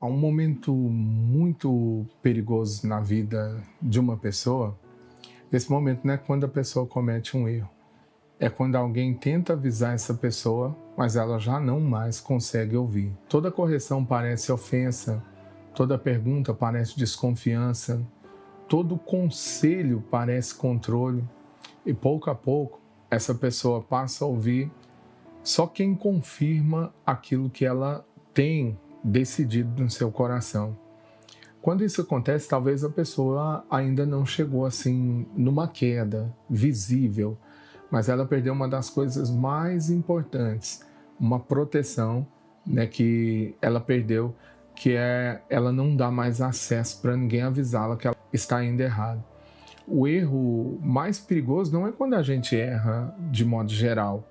Há um momento muito perigoso na vida de uma pessoa. Esse momento não é quando a pessoa comete um erro. É quando alguém tenta avisar essa pessoa, mas ela já não mais consegue ouvir. Toda correção parece ofensa, toda pergunta parece desconfiança, todo conselho parece controle. E pouco a pouco, essa pessoa passa a ouvir só quem confirma aquilo que ela tem decidido no seu coração. Quando isso acontece, talvez a pessoa ainda não chegou assim numa queda visível, mas ela perdeu uma das coisas mais importantes, uma proteção, né, que ela perdeu, que é ela não dá mais acesso para ninguém avisá-la que ela está indo errado. O erro mais perigoso não é quando a gente erra de modo geral,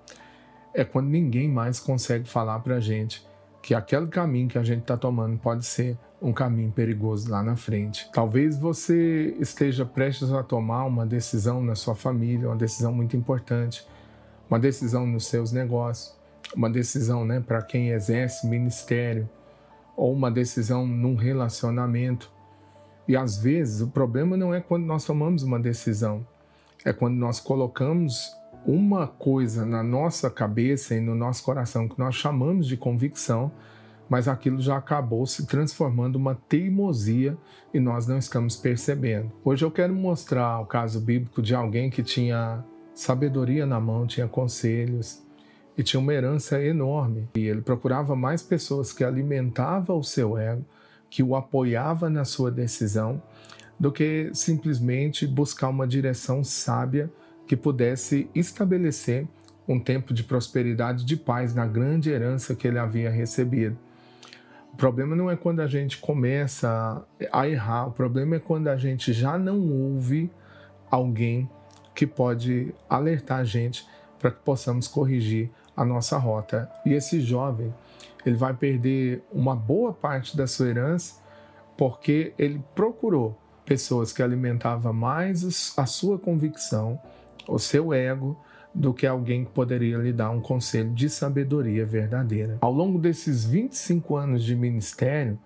é quando ninguém mais consegue falar para a gente que aquele caminho que a gente está tomando pode ser um caminho perigoso lá na frente. Talvez você esteja prestes a tomar uma decisão na sua família, uma decisão muito importante, uma decisão nos seus negócios, uma decisão, né, para quem exerce ministério, ou uma decisão num relacionamento. E às vezes o problema não é quando nós tomamos uma decisão, é quando nós colocamos uma coisa na nossa cabeça e no nosso coração que nós chamamos de convicção, mas aquilo já acabou se transformando uma teimosia e nós não estamos percebendo. Hoje eu quero mostrar o caso bíblico de alguém que tinha sabedoria na mão, tinha conselhos e tinha uma herança enorme. E ele procurava mais pessoas que alimentavam o seu ego, que o apoiava na sua decisão, do que simplesmente buscar uma direção sábia que pudesse estabelecer um tempo de prosperidade, de paz na grande herança que ele havia recebido. O problema não é quando a gente começa a errar, o problema é quando a gente já não ouve alguém que pode alertar a gente para que possamos corrigir a nossa rota. E esse jovem, ele vai perder uma boa parte da sua herança porque ele procurou pessoas que alimentavam mais a sua convicção, o seu ego, do que alguém que poderia lhe dar um conselho de sabedoria verdadeira. Ao longo desses 25 anos de ministério,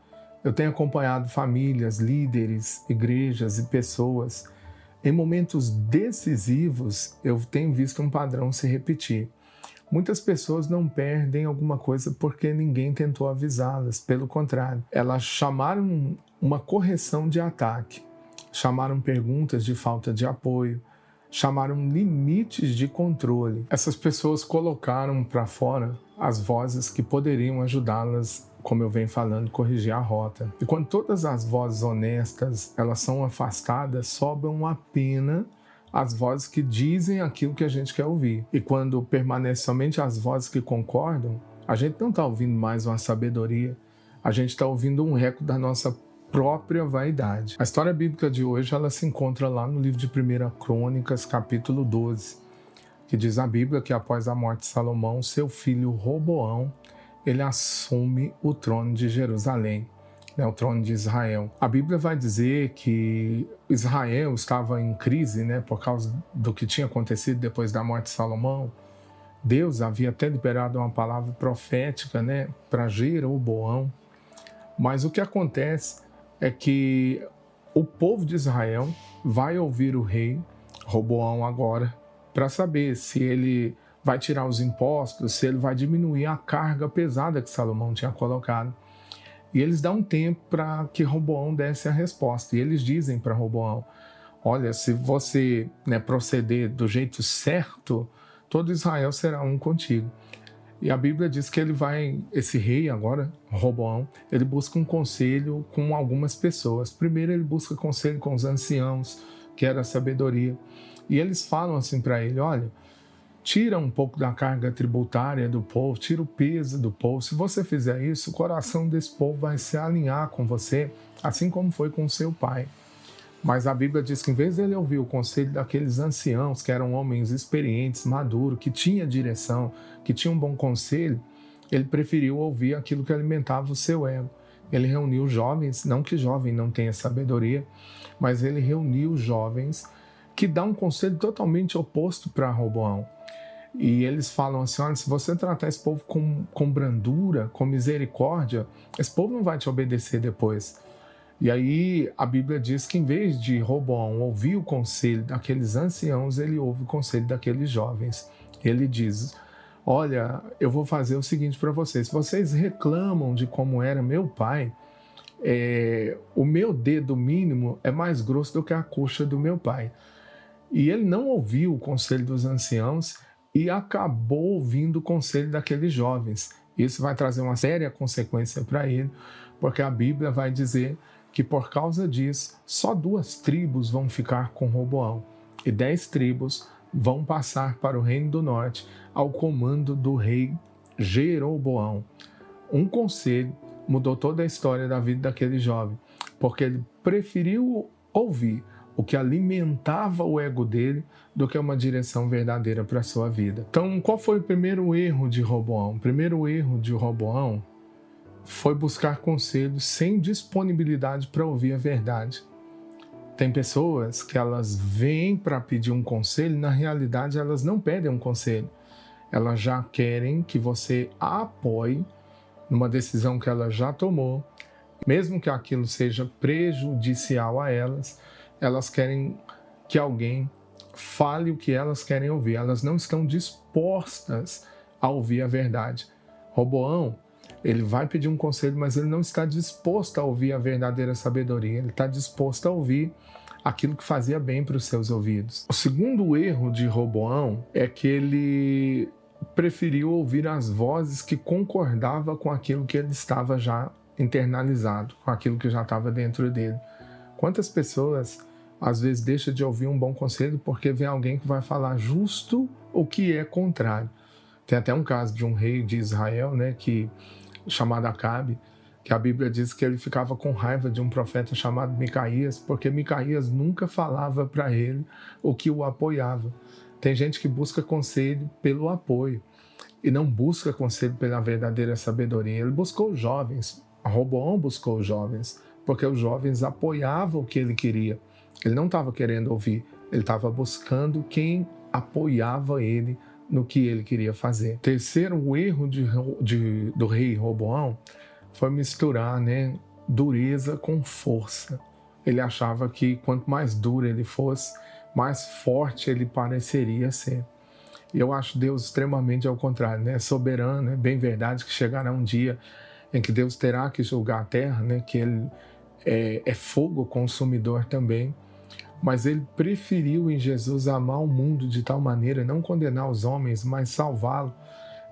eu tenho acompanhado famílias, líderes, igrejas e pessoas. Em momentos decisivos, eu tenho visto um padrão se repetir. Muitas pessoas não perdem alguma coisa porque ninguém tentou avisá-las. Pelo contrário, elas chamaram uma correção de ataque, chamaram perguntas de falta de apoio, chamaram limites de controle. Essas pessoas colocaram para fora as vozes que poderiam ajudá-las, como eu venho falando, corrigir a rota. E quando todas as vozes honestas elas são afastadas, sobram apenas as vozes que dizem aquilo que a gente quer ouvir. E quando permanecem somente as vozes que concordam, a gente não está ouvindo mais uma sabedoria, a gente está ouvindo um eco da nossa própria vaidade. A história bíblica de hoje ela se encontra lá no livro de 1 Crônicas, capítulo 12, que diz a Bíblia que após a morte de Salomão, seu filho Roboão, ele assume o trono de Jerusalém, o trono de Israel. A Bíblia vai dizer que Israel estava em crise, por causa do que tinha acontecido depois da morte de Salomão. Deus havia até liberado uma palavra profética, para Jeroboão. Mas o que acontece é que o povo de Israel vai ouvir o rei Roboão agora para saber se ele vai tirar os impostos, se ele vai diminuir a carga pesada que Salomão tinha colocado. E eles dão um tempo para que Roboão desse a resposta. E eles dizem para Roboão, olha, se você proceder do jeito certo, todo Israel será um contigo. E a Bíblia diz que esse rei agora, Roboão, ele busca um conselho com algumas pessoas. Primeiro ele busca conselho com os anciãos, que era a sabedoria. E eles falam assim para ele, olha, tira um pouco da carga tributária do povo, tira o peso do povo. Se você fizer isso, o coração desse povo vai se alinhar com você, assim como foi com o seu pai. Mas a Bíblia diz que em vez dele ouvir o conselho daqueles anciãos, que eram homens experientes, maduros, que tinham direção, que tinham um bom conselho, ele preferiu ouvir aquilo que alimentava o seu ego. Ele reuniu jovens, não que jovem não tenha sabedoria, mas ele reuniu jovens que dão um conselho totalmente oposto para Roboão. E eles falam assim, olha, se você tratar esse povo com brandura, com misericórdia, esse povo não vai te obedecer depois. E aí a Bíblia diz que em vez de Roboão ouvir o conselho daqueles anciãos, ele ouve o conselho daqueles jovens. Ele diz, olha, eu vou fazer o seguinte para vocês, se vocês reclamam de como era meu pai, o meu dedo mínimo é mais grosso do que a coxa do meu pai. E ele não ouviu o conselho dos anciãos e acabou ouvindo o conselho daqueles jovens. Isso vai trazer uma séria consequência para ele, porque a Bíblia vai dizer que por causa disso, só 2 tribos vão ficar com Roboão e 10 tribos vão passar para o Reino do Norte ao comando do rei Jeroboão. Um conselho mudou toda a história da vida daquele jovem, porque ele preferiu ouvir o que alimentava o ego dele do que uma direção verdadeira para a sua vida. Então, qual foi o primeiro erro de Roboão? O primeiro erro de Roboão foi buscar conselhos sem disponibilidade para ouvir a verdade. Tem pessoas que elas vêm para pedir um conselho, na realidade elas não pedem um conselho. Elas já querem que você a apoie numa decisão que ela já tomou, mesmo que aquilo seja prejudicial a elas, elas querem que alguém fale o que elas querem ouvir. Elas não estão dispostas a ouvir a verdade. Roboão, ele vai pedir um conselho, mas ele não está disposto a ouvir a verdadeira sabedoria. Ele está disposto a ouvir aquilo que fazia bem para os seus ouvidos. O segundo erro de Roboão é que ele preferiu ouvir as vozes que concordavam com aquilo que ele estava já internalizado, com aquilo que já estava dentro dele. Quantas pessoas às vezes deixam de ouvir um bom conselho porque vem alguém que vai falar justo o que é contrário. Tem até um caso de um rei de Israel, né, chamado Acabe, que a Bíblia diz que ele ficava com raiva de um profeta chamado Micaías, porque Micaías nunca falava para ele o que o apoiava. Tem gente que busca conselho pelo apoio e não busca conselho pela verdadeira sabedoria. Ele buscou os jovens, Roboão buscou os jovens, porque os jovens apoiavam o que ele queria. Ele não estava querendo ouvir, ele estava buscando quem apoiava ele no que ele queria fazer. Terceiro erro do rei Roboão foi misturar, dureza com força. Ele achava que quanto mais duro ele fosse, mais forte ele pareceria ser. E eu acho Deus extremamente ao contrário, é soberano, é bem verdade que chegará um dia em que Deus terá que julgar a terra, que ele é fogo consumidor também. Mas ele preferiu em Jesus amar o mundo de tal maneira, não condenar os homens, mas salvá-lo.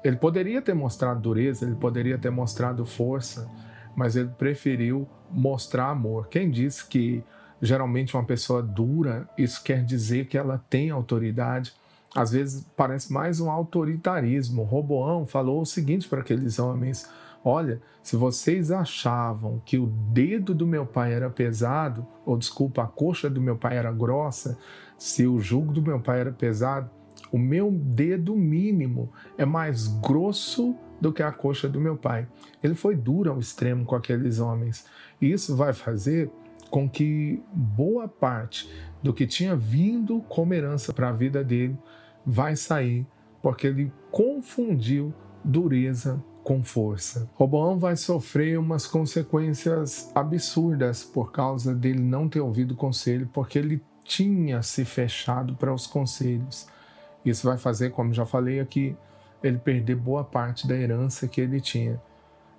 Ele poderia ter mostrado dureza, ele poderia ter mostrado força, mas ele preferiu mostrar amor. Quem disse que geralmente uma pessoa dura, isso quer dizer que ela tem autoridade? Às vezes parece mais um autoritarismo. Roboão falou o seguinte para aqueles homens: olha, se vocês achavam que o dedo do meu pai era pesado, ou desculpa, a coxa do meu pai era grossa, se o jugo do meu pai era pesado, o meu dedo mínimo é mais grosso do que a coxa do meu pai. Ele foi duro ao extremo com aqueles homens. E isso vai fazer com que boa parte do que tinha vindo como herança para a vida dele vai sair, porque ele confundiu dureza com força. Roboão vai sofrer umas consequências absurdas por causa dele não ter ouvido o conselho, porque ele tinha se fechado para os conselhos. Isso vai fazer, como já falei aqui, ele perder boa parte da herança que ele tinha.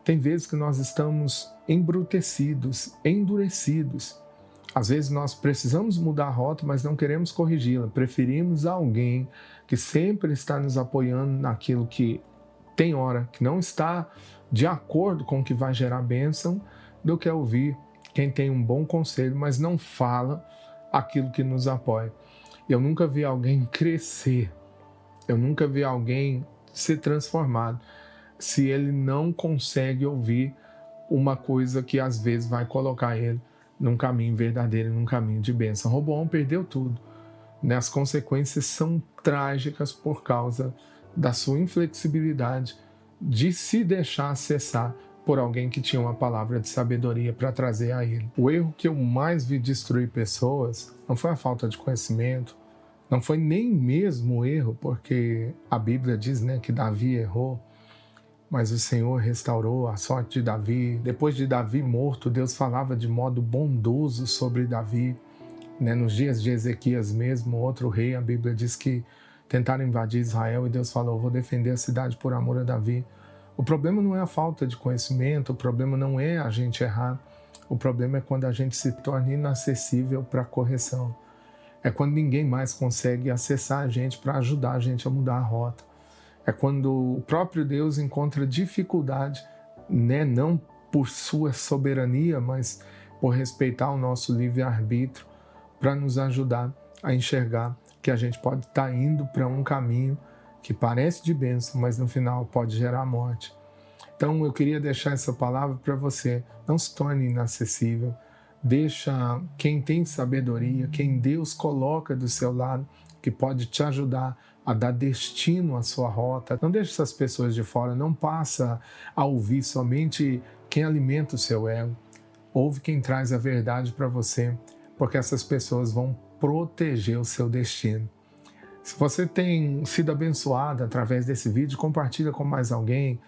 Tem vezes que nós estamos embrutecidos, endurecidos. Às vezes nós precisamos mudar a rota, mas não queremos corrigi-la. Preferimos alguém que sempre está nos apoiando naquilo que tem hora que não está de acordo com o que vai gerar bênção, do que ouvir quem tem um bom conselho, mas não fala aquilo que nos apoia. Eu nunca vi alguém crescer, eu nunca vi alguém ser transformado, se ele não consegue ouvir uma coisa que às vezes vai colocar ele num caminho verdadeiro, num caminho de bênção. Roboão perdeu tudo. As consequências são trágicas por causa da sua inflexibilidade de se deixar acessar por alguém que tinha uma palavra de sabedoria para trazer a ele. O erro que eu mais vi destruir pessoas não foi a falta de conhecimento, Não foi nem mesmo erro, porque a Bíblia diz, né, que Davi errou, mas o Senhor restaurou a sorte de Davi. Depois de Davi morto, Deus falava de modo bondoso sobre Davi. Né? Nos dias de Ezequias mesmo, outro rei, a Bíblia diz que tentaram invadir Israel e Deus falou: vou defender a cidade por amor a Davi. O problema não é a falta de conhecimento, o problema não é a gente errar, o problema é quando a gente se torna inacessível para correção. É quando ninguém mais consegue acessar a gente para ajudar a gente a mudar a rota. É quando o próprio Deus encontra dificuldade, né? Não por sua soberania, mas por respeitar o nosso livre-arbítrio, para nos ajudar a enxergar que a gente pode estar indo para um caminho que parece de bênção, mas no final pode gerar morte. Então eu queria deixar essa palavra para você. Não se torne inacessível. Deixa quem tem sabedoria, quem Deus coloca do seu lado, que pode te ajudar a dar destino à sua rota. Não deixe essas pessoas de fora, não passa a ouvir somente quem alimenta o seu ego. Ouve quem traz a verdade para você, porque essas pessoas vão proteger o seu destino. Se você tem sido abençoado através desse vídeo, compartilha com mais alguém,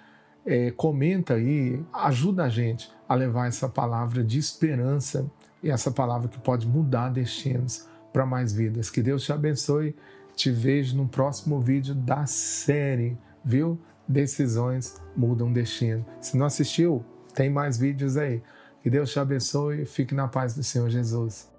comenta aí, ajuda a gente a levar essa palavra de esperança e essa palavra que pode mudar destinos para mais vidas. Que Deus te abençoe. Te vejo no próximo vídeo da série, viu? Decisões mudam destino. Se não assistiu, tem mais vídeos aí. Que Deus te abençoe e fique na paz do Senhor Jesus.